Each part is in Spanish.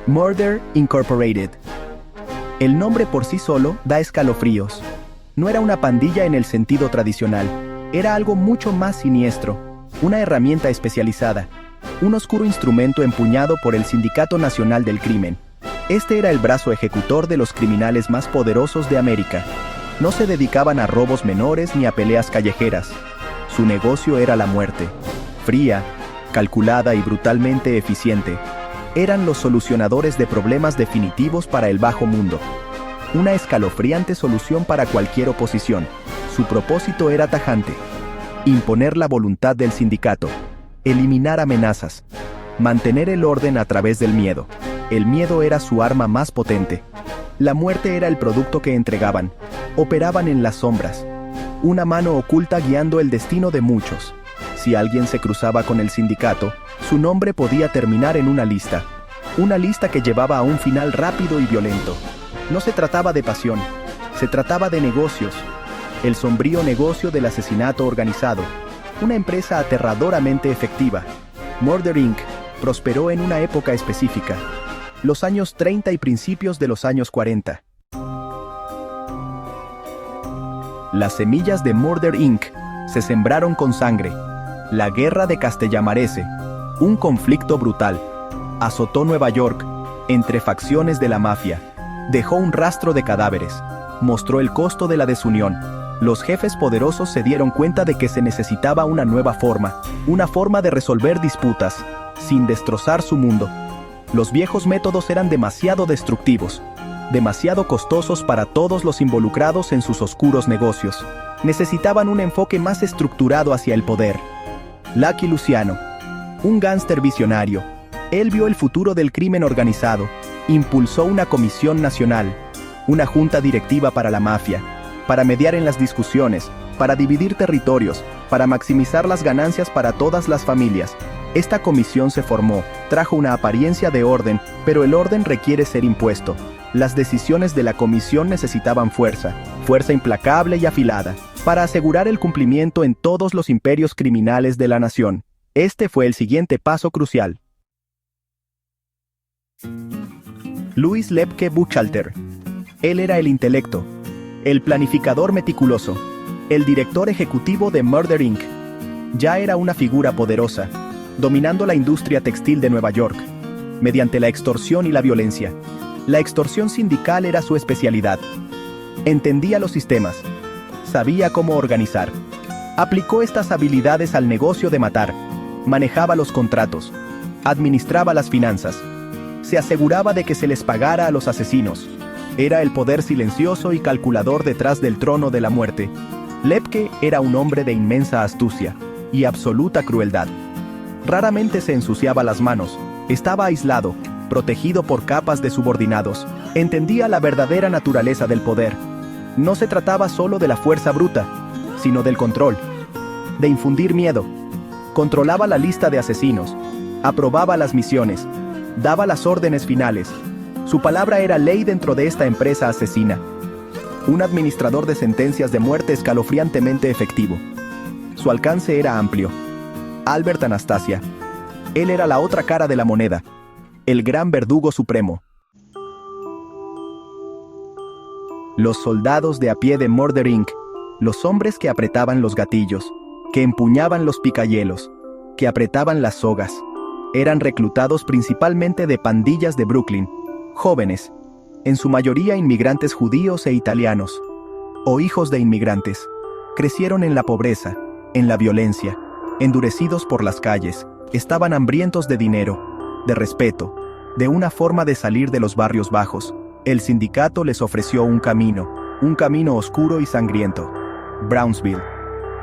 Murder Incorporated. El nombre por sí solo da escalofríos. No era una pandilla en el sentido tradicional, era algo mucho más siniestro, una herramienta especializada, un oscuro instrumento empuñado por el Sindicato Nacional del Crimen. Este era el brazo ejecutor de los criminales más poderosos de América. No se dedicaban a robos menores ni a peleas callejeras. Su negocio era la muerte. Fría, calculada y brutalmente eficiente. Eran los solucionadores de problemas definitivos para el bajo mundo. Una escalofriante solución para cualquier oposición. Su propósito era tajante: imponer la voluntad del sindicato, eliminar amenazas, mantener el orden a través del miedo. El miedo era su arma más potente. La muerte era el producto que entregaban. Operaban en las sombras. Una mano oculta guiando el destino de muchos. Si alguien se cruzaba con el sindicato, su nombre podía terminar en una lista. Una lista que llevaba a un final rápido y violento. No se trataba de pasión, se trataba de negocios. El sombrío negocio del asesinato organizado. Una empresa aterradoramente efectiva. Murder Inc. prosperó en una época específica. Los años 30 y principios de los años 40. Las semillas de Murder Inc. se sembraron con sangre. La guerra de Castellamarese, un conflicto brutal, azotó Nueva York entre facciones de la mafia. Dejó un rastro de cadáveres. Mostró el costo de la desunión. Los jefes poderosos se dieron cuenta de que se necesitaba una nueva forma, una forma de resolver disputas, sin destrozar su mundo. Los viejos métodos eran demasiado destructivos, demasiado costosos para todos los involucrados en sus oscuros negocios. Necesitaban un enfoque más estructurado hacia el poder. Lucky Luciano, un gángster visionario. Él vio el futuro del crimen organizado, impulsó una comisión nacional, una junta directiva para la mafia, para mediar en las discusiones, para dividir territorios, para maximizar las ganancias para todas las familias. Esta comisión se formó, trajo una apariencia de orden, pero el orden requiere ser impuesto. Las decisiones de la comisión necesitaban fuerza, fuerza implacable y afilada, para asegurar el cumplimiento en todos los imperios criminales de la nación. Este fue el siguiente paso crucial. Louis Lepke Buchalter. Él era el intelecto, el planificador meticuloso, el director ejecutivo de Murder Inc. Ya era una figura poderosa, dominando la industria textil de Nueva York, mediante la extorsión y la violencia. La extorsión sindical era su especialidad. Entendía los sistemas, sabía cómo organizar. Aplicó estas habilidades al negocio de matar, manejaba los contratos, administraba las finanzas, se aseguraba de que se les pagara a los asesinos. Era el poder silencioso y calculador detrás del trono de la muerte. Lepke era un hombre de inmensa astucia y absoluta crueldad. Raramente se ensuciaba las manos, estaba aislado, protegido por capas de subordinados. Entendía la verdadera naturaleza del poder. No se trataba solo de la fuerza bruta, sino del control, de infundir miedo. Controlaba la lista de asesinos, aprobaba las misiones, daba las órdenes finales. Su palabra era ley dentro de esta empresa asesina. Un administrador de sentencias de muerte escalofriantemente efectivo. Su alcance era amplio. Albert Anastasia. Él era la otra cara de la moneda, el gran verdugo supremo. Los soldados de a pie de Murder Inc., los hombres que apretaban los gatillos, que empuñaban los picayelos, que apretaban las sogas, eran reclutados principalmente de pandillas de Brooklyn, jóvenes, en su mayoría inmigrantes judíos e italianos, o hijos de inmigrantes. Crecieron en la pobreza, en la violencia, endurecidos por las calles, estaban hambrientos de dinero, de respeto, de una forma de salir de los barrios bajos. El sindicato les ofreció un camino oscuro y sangriento. Brownsville,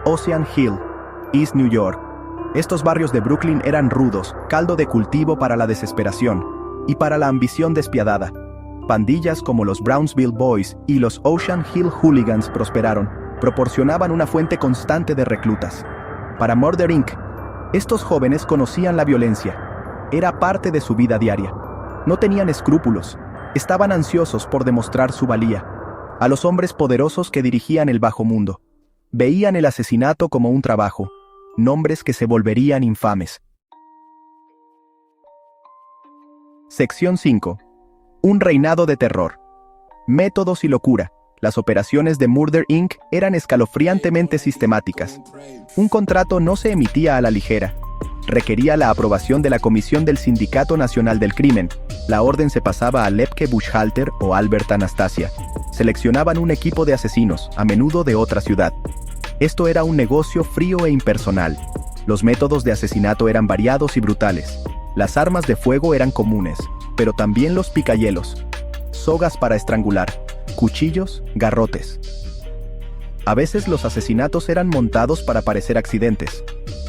Ocean Hill, East New York. Estos barrios de Brooklyn eran rudos, caldo de cultivo para la desesperación y para la ambición despiadada. Pandillas como los Brownsville Boys y los Ocean Hill Hooligans prosperaron, proporcionaban una fuente constante de reclutas. Para Murder Inc., estos jóvenes conocían la violencia. Era parte de su vida diaria. No tenían escrúpulos. Estaban ansiosos por demostrar su valía. A los hombres poderosos que dirigían el bajo mundo. Veían el asesinato como un trabajo. Nombres que se volverían infames. Sección 5. Un reinado de terror. Métodos y locura. Las operaciones de Murder Inc. eran escalofriantemente sistemáticas. Un contrato no se emitía a la ligera. Requería la aprobación de la Comisión del Sindicato Nacional del Crimen. La orden se pasaba a Lepke Buchhalter o Albert Anastasia. Seleccionaban un equipo de asesinos, a menudo de otra ciudad. Esto era un negocio frío e impersonal. Los métodos de asesinato eran variados y brutales. Las armas de fuego eran comunes, pero también los picayelos. Sogas para estrangular, cuchillos, garrotes. A veces los asesinatos eran montados para parecer accidentes.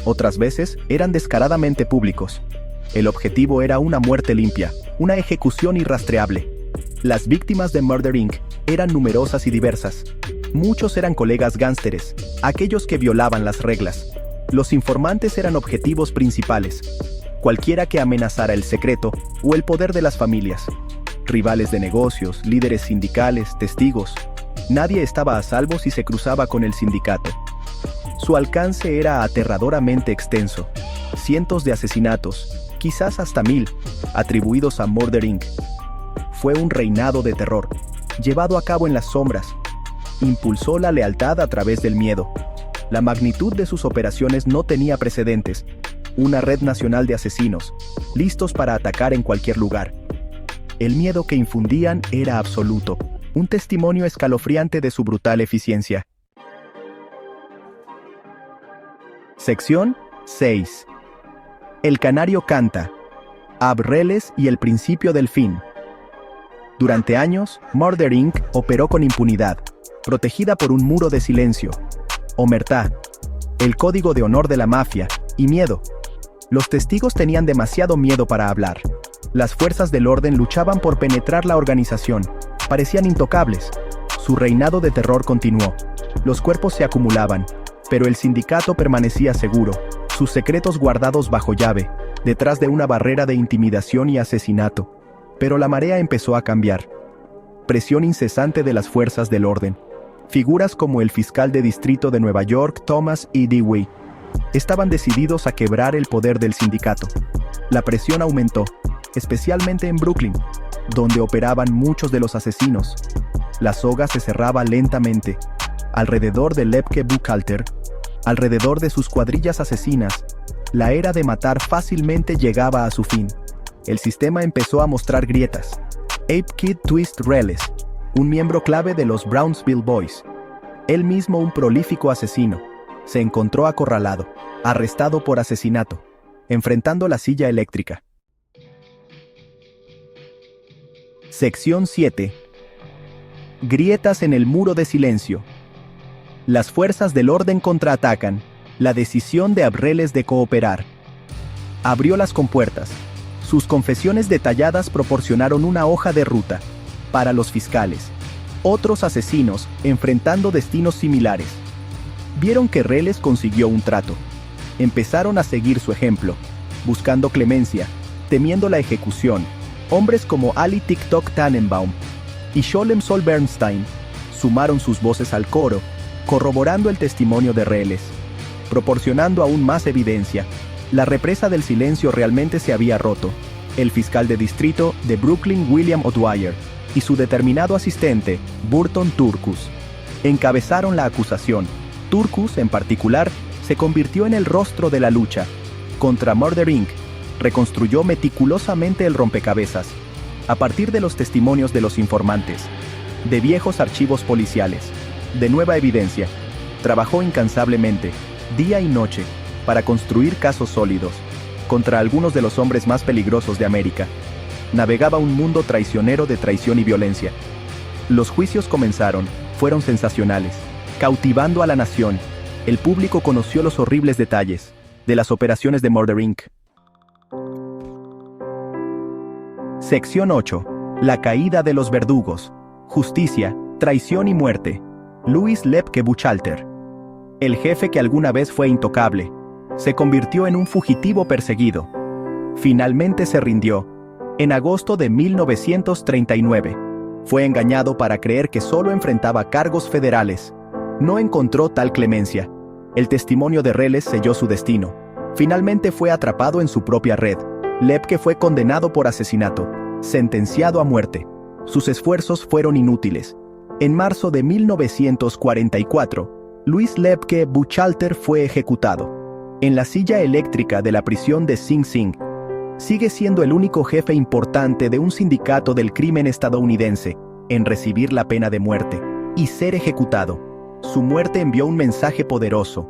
Otras veces eran descaradamente públicos. El objetivo era una muerte limpia, una ejecución irrastreable. Las víctimas de Murder Inc. eran numerosas y diversas. Muchos eran colegas gánsteres, aquellos que violaban las reglas. Los informantes eran objetivos principales. Cualquiera que amenazara el secreto o el poder de las familias. Rivales de negocios, líderes sindicales, testigos. Nadie estaba a salvo si se cruzaba con el sindicato. Su alcance era aterradoramente extenso. Cientos de asesinatos, quizás hasta 1000, atribuidos a Murder Inc. Fue un reinado de terror, llevado a cabo en las sombras. Impulsó la lealtad a través del miedo. La magnitud de sus operaciones no tenía precedentes. Una red nacional de asesinos, listos para atacar en cualquier lugar. El miedo que infundían era absoluto, un testimonio escalofriante de su brutal eficiencia. Sección 6. El canario canta. Abreles y el principio del fin. Durante años, Murder Inc. operó con impunidad, protegida por un muro de silencio. Omertá, el código de honor de la mafia, y miedo. Los testigos tenían demasiado miedo para hablar. Las fuerzas del orden luchaban por penetrar la organización. Parecían intocables. Su reinado de terror continuó. Los cuerpos se acumulaban, pero el sindicato permanecía seguro, sus secretos guardados bajo llave, detrás de una barrera de intimidación y asesinato. Pero la marea empezó a cambiar. Presión incesante de las fuerzas del orden. Figuras como el fiscal de distrito de Nueva York, Thomas E. Dewey, estaban decididos a quebrar el poder del sindicato. La presión aumentó, especialmente en Brooklyn, donde operaban muchos de los asesinos. La soga se cerraba lentamente. Alrededor de Lepke Buchhalter, alrededor de sus cuadrillas asesinas, la era de matar fácilmente llegaba a su fin. El sistema empezó a mostrar grietas. Abe Kid Twist Reles, un miembro clave de los Brownsville Boys, él mismo un prolífico asesino, se encontró acorralado, arrestado por asesinato, enfrentando la silla eléctrica. Sección 7. Grietas en el muro de silencio. Las fuerzas del orden contraatacan. La decisión de Abreles de cooperar. Abrió las compuertas. Sus confesiones detalladas proporcionaron una hoja de ruta para los fiscales. Otros asesinos, enfrentando destinos similares. Vieron que Reles consiguió un trato. Empezaron a seguir su ejemplo, buscando clemencia, temiendo la ejecución. Hombres como Ali TikTok Tannenbaum y Sholem Sol Bernstein sumaron sus voces al coro, corroborando el testimonio de Reles, proporcionando aún más evidencia. La represa del silencio realmente se había roto. El fiscal de distrito de Brooklyn, William O'Dwyer, y su determinado asistente, Burton Turcus, encabezaron la acusación. Turcus, en particular, se convirtió en el rostro de la lucha contra Murder Inc. Reconstruyó meticulosamente el rompecabezas, a partir de los testimonios de los informantes, de viejos archivos policiales, de nueva evidencia. Trabajó incansablemente, día y noche, para construir casos sólidos, contra algunos de los hombres más peligrosos de América. Navegaba un mundo traicionero de traición y violencia. Los juicios comenzaron, fueron sensacionales, cautivando a la nación. El público conoció los horribles detalles de las operaciones de Murder Inc. Sección 8. La caída de los verdugos. Justicia, traición y muerte. Louis Lepke Buchhalter. El jefe que alguna vez fue intocable, se convirtió en un fugitivo perseguido. Finalmente se rindió. En agosto de 1939. Fue engañado para creer que solo enfrentaba cargos federales. No encontró tal clemencia. El testimonio de Reles selló su destino. Finalmente fue atrapado en su propia red. Lepke fue condenado por asesinato, sentenciado a muerte. Sus esfuerzos fueron inútiles. En marzo de 1944, Louis Lepke Buchalter fue ejecutado. En la silla eléctrica de la prisión de Sing Sing, sigue siendo el único jefe importante de un sindicato del crimen estadounidense en recibir la pena de muerte y ser ejecutado. Su muerte envió un mensaje poderoso.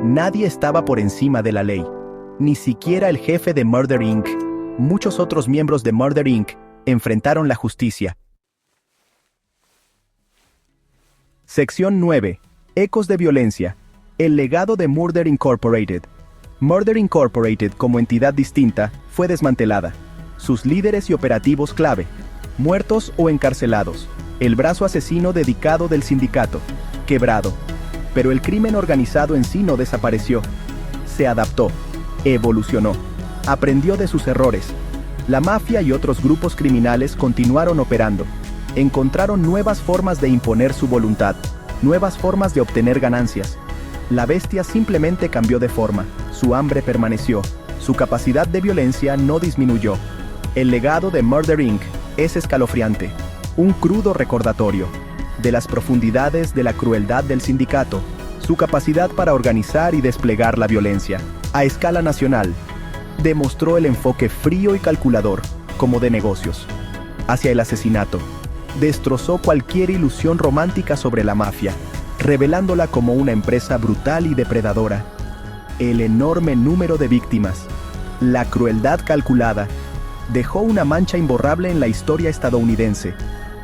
Nadie estaba por encima de la ley. Ni siquiera el jefe de Murder Inc. Muchos otros miembros de Murder Inc. enfrentaron la justicia. Sección 9. Ecos de violencia. El legado de Murder Incorporated. Murder Incorporated, como entidad distinta, fue desmantelada. Sus líderes y operativos clave, muertos o encarcelados. El brazo asesino dedicado del sindicato, quebrado. Pero el crimen organizado en sí no desapareció. Se adaptó, evolucionó, aprendió de sus errores. La mafia y otros grupos criminales continuaron operando. Encontraron nuevas formas de imponer su voluntad, nuevas formas de obtener ganancias. La bestia simplemente cambió de forma, su hambre permaneció, su capacidad de violencia no disminuyó. El legado de Murder Inc. es escalofriante, un crudo recordatorio de las profundidades de la crueldad del sindicato, su capacidad para organizar y desplegar la violencia a escala nacional. Demostró el enfoque frío y calculador, como de negocios, hacia el asesinato. Destrozó cualquier ilusión romántica sobre la mafia, revelándola como una empresa brutal y depredadora. El enorme número de víctimas, la crueldad calculada, dejó una mancha imborrable en la historia estadounidense,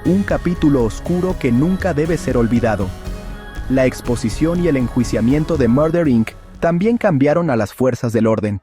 un capítulo oscuro que nunca debe ser olvidado. La exposición y el enjuiciamiento de Murder Inc. también cambiaron a las fuerzas del orden.